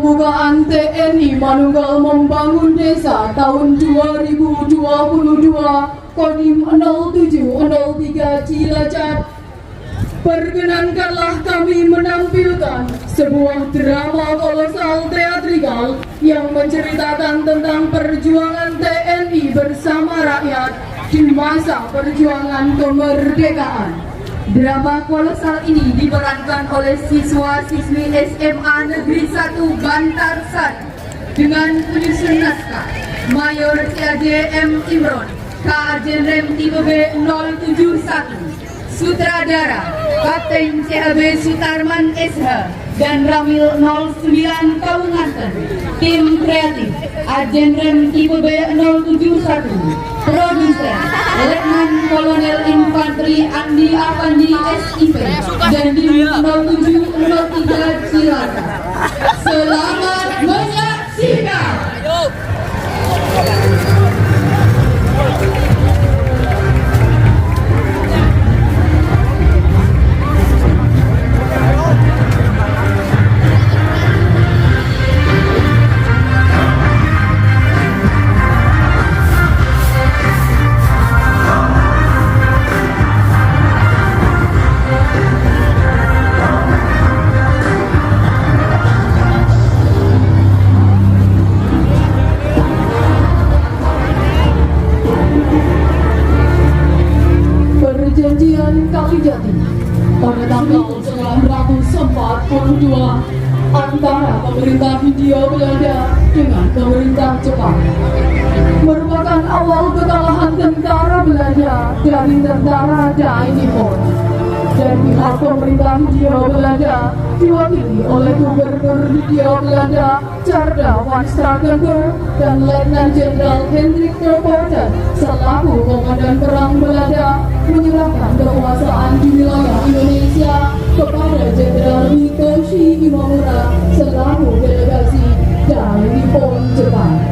pembukaan TNI Manunggal Membangun Desa tahun 2022 Kodim 0703 Cilacap. Perkenankanlah kami menampilkan sebuah drama kolosal teatrikal yang menceritakan tentang perjuangan TNI bersama rakyat di masa perjuangan kemerdekaan. Drama kolosal ini diperankan oleh siswa-siswi SMA Negeri 1 Bantarsari dengan penyusun naskah Mayor CAD Imron, KAJNREM tipe B 071, Sutradara Kapten CHB Sutarman SH dan Ramil 09 Kaunganten. Tim kreatif AJNREM tipe B 071, produser Letnan Kolonel Infanteri Andi Avandi SIP dan Dim 0703 Cilacap. Selamat menyaksikan. Perjanjian Kalijati pada tanggal 1942 antara pemerintah Hindia Belanda dengan pemerintah Jepang merupakan awal kekalahan tentara Belanda dari tentara Dai Nippon. Dan pihak pemerintah Hindia Belanda diwakili oleh Gubernur Hindia Belanda Tjarda van Stratenger dan Letnan Jenderal Hendrik Verwoerd selaku Komandan Perang Belanda menyerahkan kekuasaan di wilayah Indonesia kepada Jenderal Hitoshi Imamura selaku delegasi Dai Nippon Jepang.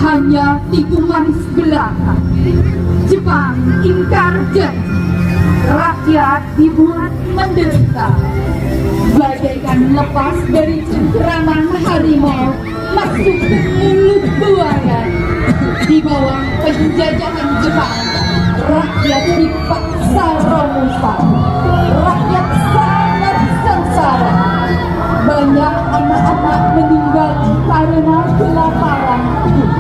Hanya tikungan belaka. Jepang ingkar janji, rakyat dibuat menderita. Bagaikan lepas dari cengkeraman harimau masuk ke mulut buaya. Di bawah penjajahan Jepang, rakyat dipaksa romusan. Rakyat sangat sengsara. Banyak anak-anak meninggal karena kelaparan.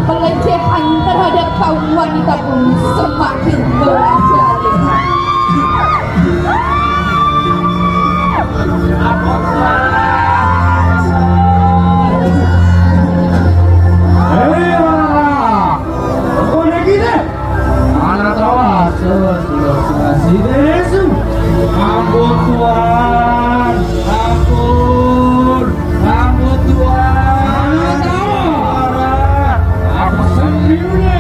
Pelecehan terhadap kaum wanita pun semakin merajalela. Ampun Tuhan, ampun Tuhan, aku sendiri.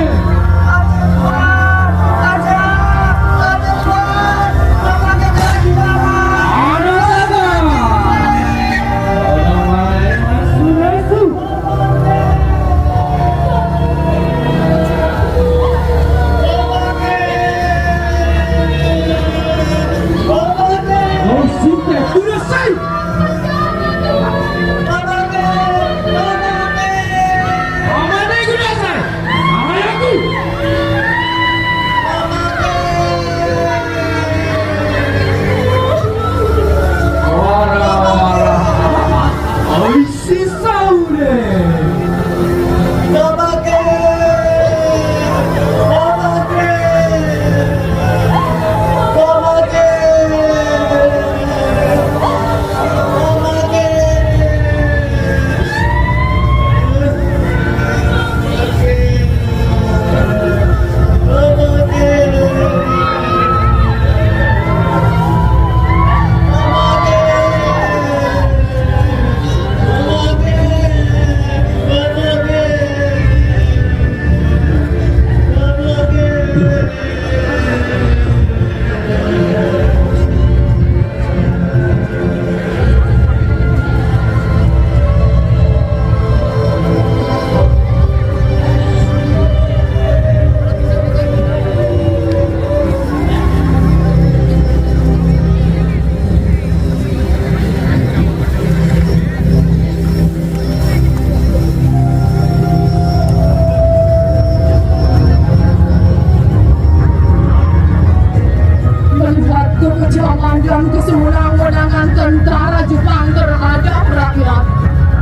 perjuangan dan kesewenang-wenangan tentara Jepang terhadap rakyat.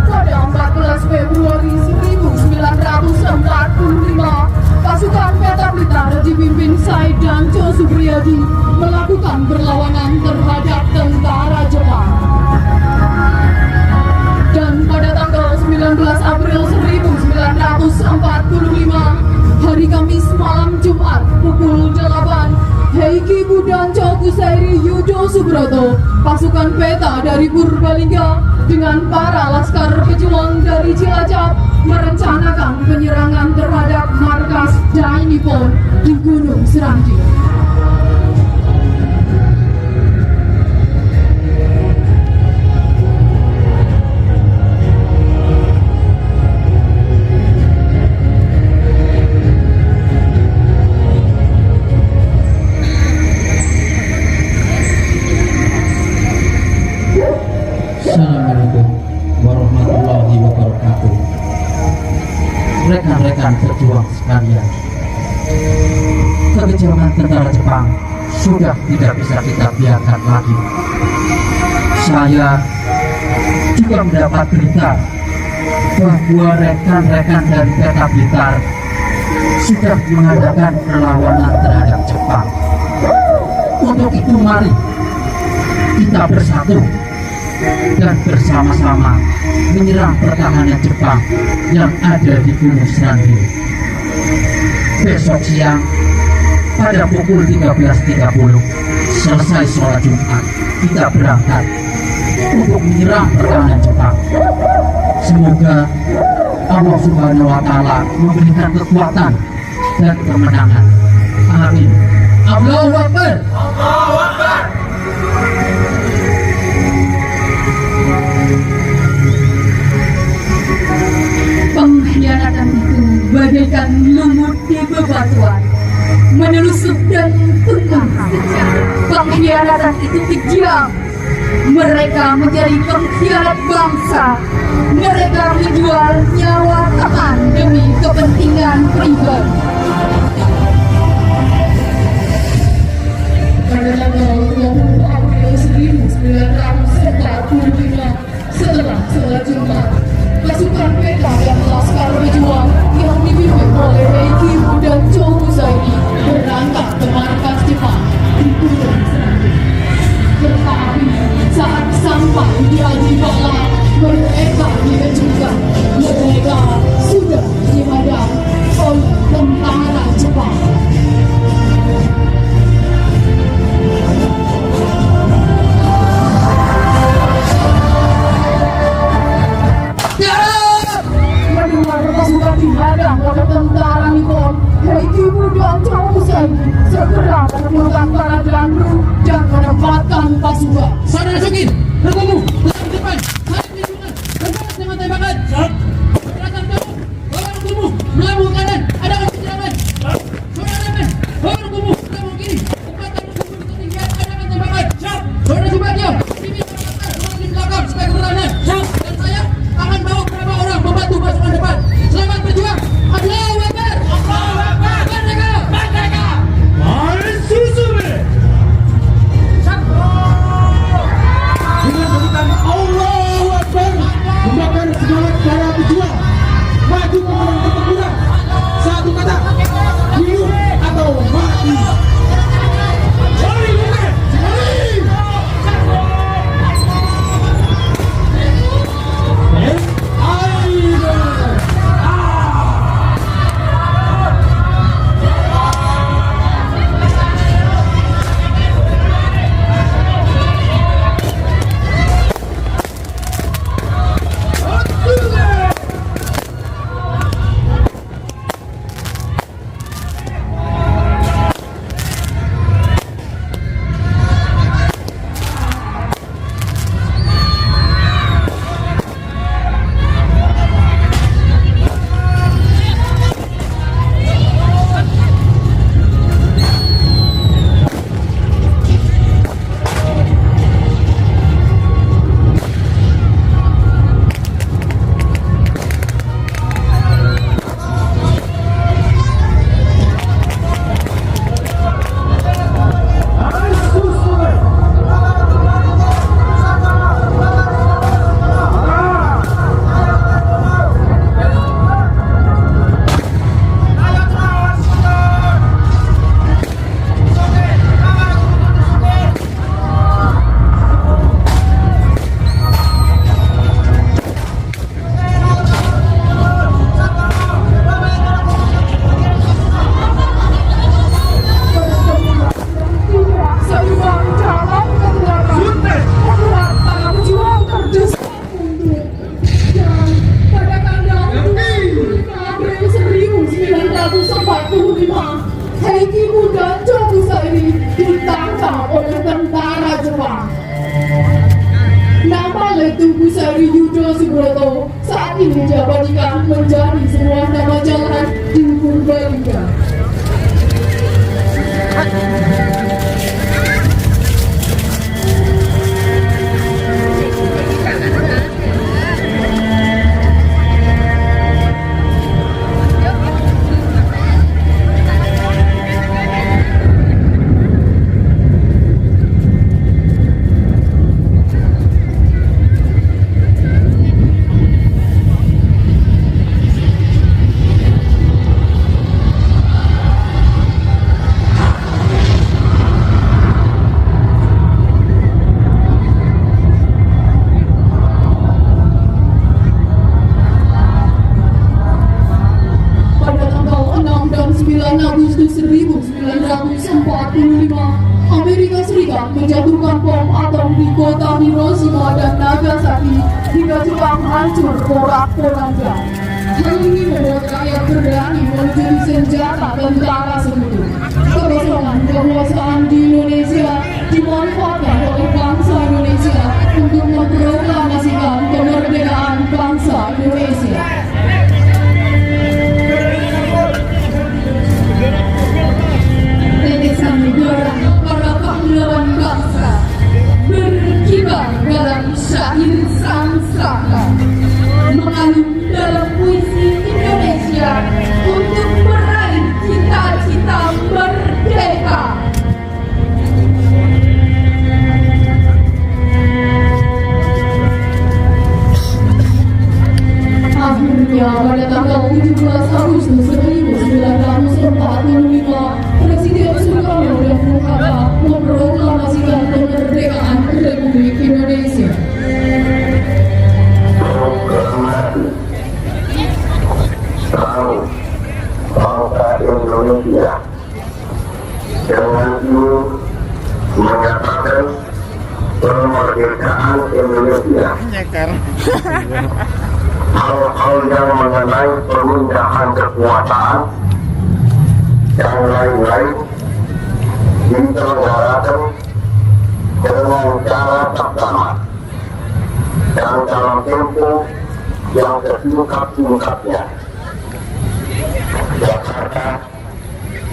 Pada 14 Februari 1945, pasukan Peta Blitar dipimpin Said dan Cho Supriyadi melakukan perlawanan terhadap tentara Jepang. Dan pada tanggal 19 April 1945, hari Kamis malam Jumat pukul 8, Heiki Budan Chokusairi Yudo Subroto, pasukan Peta dari Purbalingga dengan para laskar pejuang dari Cilacap merencanakan penyerangan terhadap markas Dai Nippon di Gunung Serangi. Assalamualaikum warahmatullahi wabarakatuh. Rekan-rekan berjuang sekalian, kekejaman tentara Jepang sudah tidak bisa kita biarkan lagi. Saya juga mendapat berita bahwa rekan-rekan dari Peta Blitar sudah mengadakan perlawanan terhadap Jepang. Untuk itu mari kita bersatu dan bersama-sama menyerang pertahanan Jepang yang ada di Gunung Serangi. Besok siang pada pukul 13.30 selesai sholat Jumat, kita berangkat untuk menyerang pertahanan Jepang. Semoga Allah Subhanahu wa Ta'ala memberikan kekuatan dan kemenangan. Amin. Allahu Akbar. Allahu Akbar. Pengkhianatan itu bagaikan lumut di bebatuan, menelusup dan tumbuh. Pengkhianatan itu kejam. Mereka menjadi pengkhianat bangsa. Mereka menjual nyawa teman demi kepentingan pribadi. Pada tanggal 20 April 1945, setelah sholat Jumat, pasukan Peta dan laskar pejuang yang dipimpin oleh Heiki Budan Chokusairi berangkat ke markas Jepang di Gunung Serangi. Tetapi saat sampai di Ajibala, mereka dikejutkan. Mereka sudah dihadang oleh tentara Nama Letu Kusari Yudo Subroto saat ini diabadikan menjadi sebuah nama jalan di Purbalingga. Agustus 1945, Amerika Serikat menjatuhkan bom atom di kota Hiroshima dan Nagasaki hingga Jepang hancur porak-poranda. Hal ini membuat rakyat berani meluncuri senjata tentara sekutu. Kekosongan kekuasaan di Indonesia dimanfaatkan oleh bangsa Indonesia untuk memproklamasikan kemerdekaan bangsa Indonesia. Tetesan negara para pahlawan bangsa berkibar dalam syair sang-saka, mengalun dalam puisi Indonesia untuk meraih cita-cita merdeka. Akhirnya pada tanggal 17 Agustus 1945, Presiden Soekarno dan Bung Hatta memproklamasikan kemerdekaan Republik Indonesia. Kami bangsa Indonesia dengan ini menyatakan kemerdekaan Indonesia. Hal-hal yang mengenai pemindahan kekuasaan yang lain-lain diselenggarakan dengan cara bersama dan dalam tempo yang sesingkat-singkatnya. Jakarta,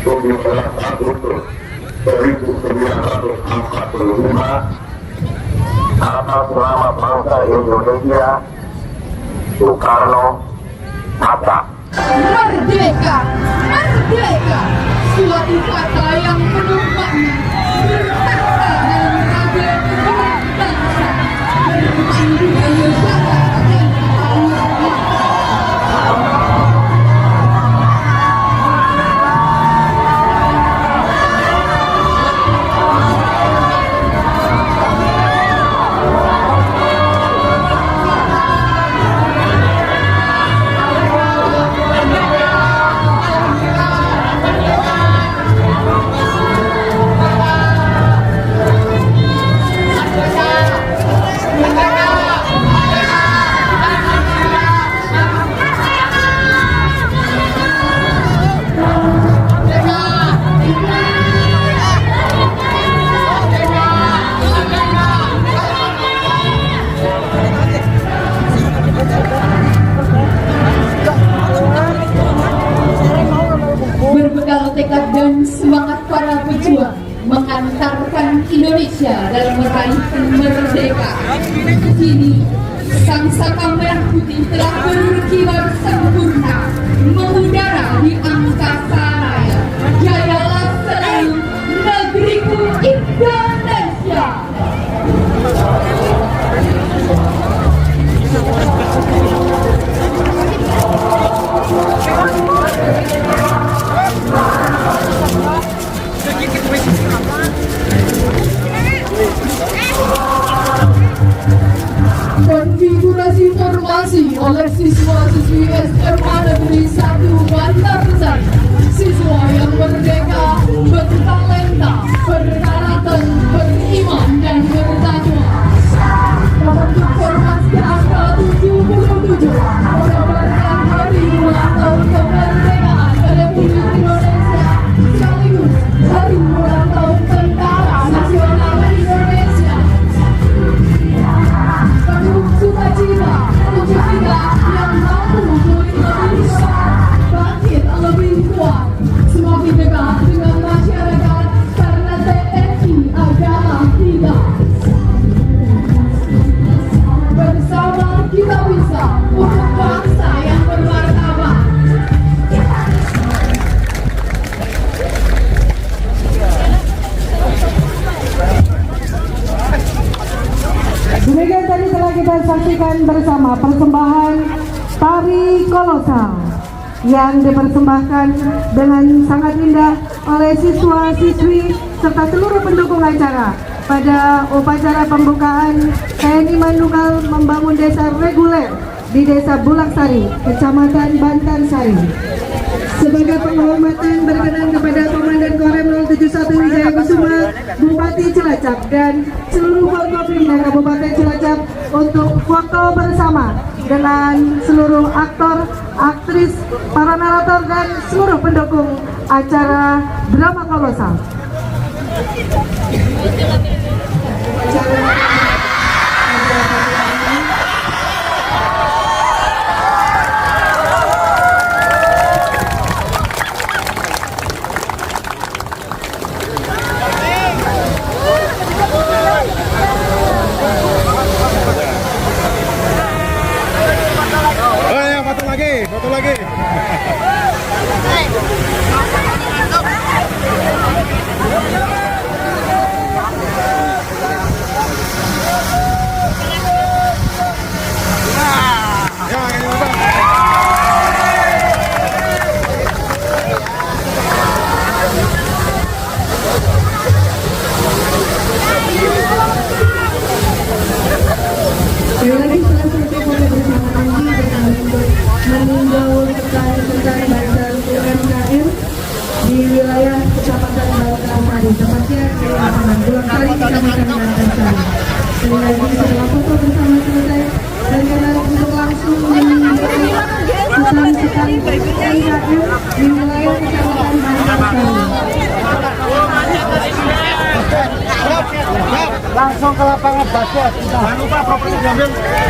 17 Agustus 1945, atas nama bangsa Indonesia, Soekarno Hatta. Merdeka, merdeka, suatu kata yang penuh makna, berkata dalam ragam bangsa, bermain budaya Barat dan tekad dan semangat para pejuang mengantarkan Indonesia dalam meraih kemerdekaan. Kini sang saka merah putih telah berkibar sempurna mengudara di angkasa raya. Jayalah selalu negeriku Indonesia. Konfigurasi formasi oleh siswa-siswi SMA Negeri 1 Bantar Sari. Siswa yang merdeka, bertalenta, berkarakter, beriman dan bertakwa. Membentuk formasi angka 77 mengabarkan hari ulang tahun kemerdekaan Republik Indonesia sekaligus hari ulang tahun Tentara Nasional Indonesia. kita saksikan bersama persembahan tari kolosal yang dipersembahkan dengan sangat indah oleh siswa-siswi serta seluruh pendukung acara pada upacara pembukaan TNI Manunggal membangun desa reguler di Desa Bulaksari, Kecamatan Bantarsari. Sebagai penghormatan berkenan kepada Komandan Korem 071 Wijaya Kusuma, Bupati Cilacap dan seluruh Forkopimda Kabupaten Cilacap untuk foto bersama dengan seluruh aktor, aktris, para narator dan seluruh pendukung acara drama kolosal. Foto lagi. Sekali lagi setelah selesai foto bersama nanti kita meninjau rekan-rekan Bantar UMKM di wilayah Kecamatan Bantarsari, tepatnya di lapangan Bulaksari, Kecamatan Bantarsari. Sekali lagi setelah foto bersama selesai dan kita untuk langsung meninjau rekan-rekan UMKM di wilayah Kecamatan Bantarsari. Langsung ke lapangan basket. Jangan lupa properti diambil.